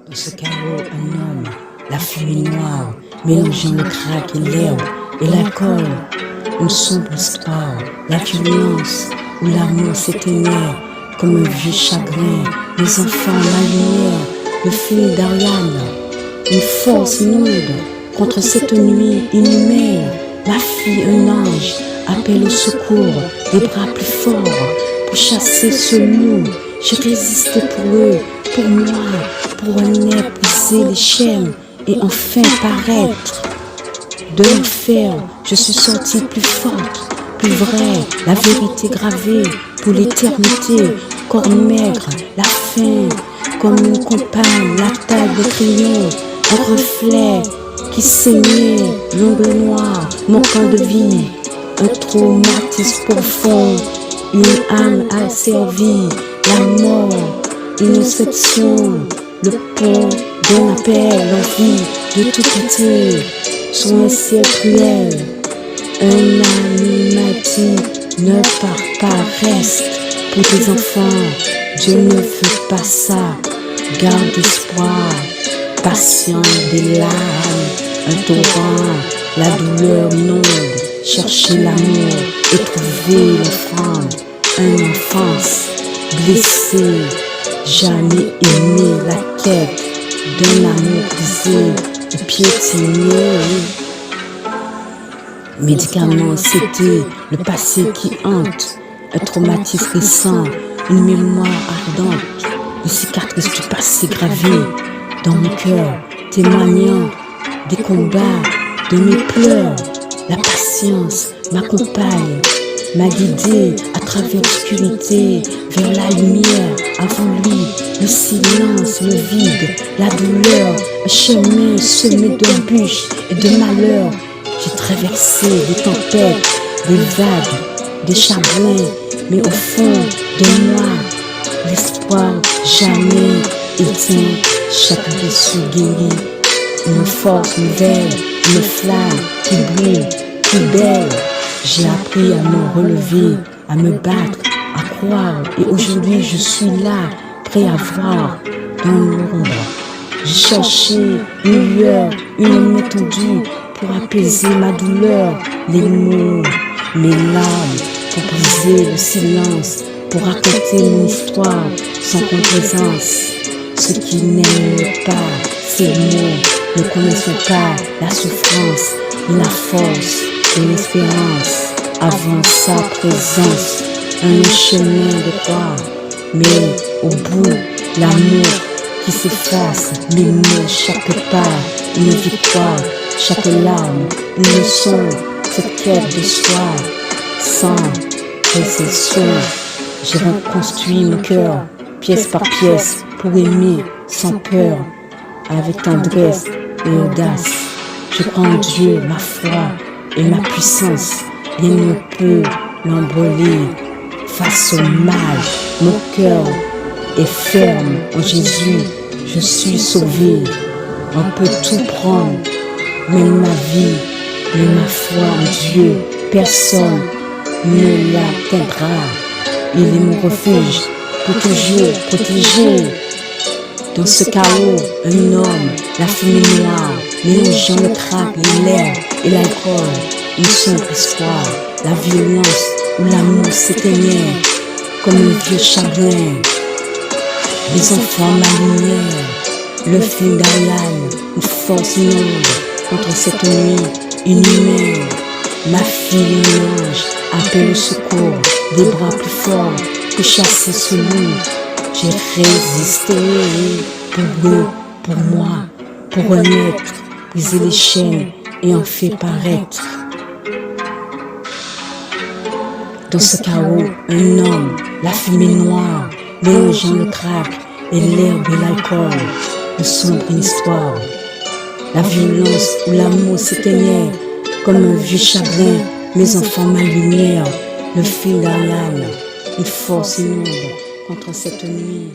Dans ce chaos, un homme, la fumée noire, mélangeant le crack et l'herbe et l'alcool. Une sombre histoire, la violence où l'amour s'éteignait comme un vieux chagrin. Les enfants, la lumière, le film d'Ariane. Une force inonde contre cette nuit inhumaine. Ma fille, un ange, appelle au secours, des bras plus forts pour chasser ce loup. J'ai résisté pour eux, pour moi, pour renaître, briser les chaînes et enfin paraître. De l'enfer, je suis sortie plus forte, plus vraie, la vérité gravée pour l'éternité. Corps maigre, la faim, comme une compagne, la taille de crayon, un reflet qui saignait, l'ongle noir, mon camp de vie, un traumatisme profond, une âme asservie, la mort, une exception, le pont d'un appel, l'envie de tout quitter sur un ciel cruel. Un ami m'a dit, ne pars pas, reste pour tes enfants, Dieu ne veut pas ça, garde espoir, patient des larmes, un torrent, la douleur inonde, chercher l'amour et trouver l'offrande, une enfance blessée, jamais aimé la quête d'un amour brisé et piétiné. Médicaments, c'était le passé qui hante, un traumatisme récent, une mémoire ardente, une cicatrice du passé gravée dans mon cœur, témoignant des combats, de mes pleurs. La patience m'accompagne, m'a guidé à travers l'obscurité vers la lumière. Avant lui, le silence, le vide, la douleur, un chemin semé d'embûches et de malheurs. J'ai traversé des tempêtes, des vagues, des chagrins, mais au fond de moi, l'espoir jamais éteint, chaque blessure guérie, une force nouvelle, une flamme qui brille, plus belle. J'ai appris à me relever, à me battre, à croire, et aujourd'hui je suis là, prêt à voir dans l'ombre. J'ai cherché une lueur, une main tendue pour apaiser ma douleur, les mots, mes larmes, pour briser le silence, pour raconter mon histoire sans complaisance. Ceux qui n'aiment pas ces mots ne connaissent pas la souffrance, la force et l'espérance. Avant sa présence, un chemin de croix, mais au bout, l'amour qui s'efface, les mots, chaque pas, une victoire, chaque larme, une leçon, cette quête de soi, sans récession. J'ai reconstruit mon cœur, pièce par pièce, pour aimer sans peur, avec tendresse et audace. Je crois en Dieu, ma foi et ma puissance, rien ne peut l'embrouiller. Face au mal, mon cœur est ferme en Jésus, je suis sauvé. On peut tout prendre, même ma vie, mais ma foi en Dieu, personne ne l'atteindra. Il est mon refuge, pour toujours protégé. Dans ce chaos, un homme, la fumée noire, mélangeant le crack, l'herbe et l'alcool, une sombre histoire, la violence où l'amour s'éteignait comme un vieux chagrin. Les enfants, ma lumière, le film d'Ariane, une force inonde contre cette nuit inhumaine. Ma fille, un ange, appelle au secours, des bras plus forts que chasser ce loup. J'ai résisté pour eux, pour moi, pour renaître, briser les chaînes et en faire paraître. Dans ce chaos, un homme, la fumée noire, mélangeant le crack et l'herbe et l'alcool, une sombre histoire. La violence où l'amour s'éteignait comme un vieux chagrin, mes enfants, ma lumière, le fil d'Ariane, une force inonde contre cette nuit.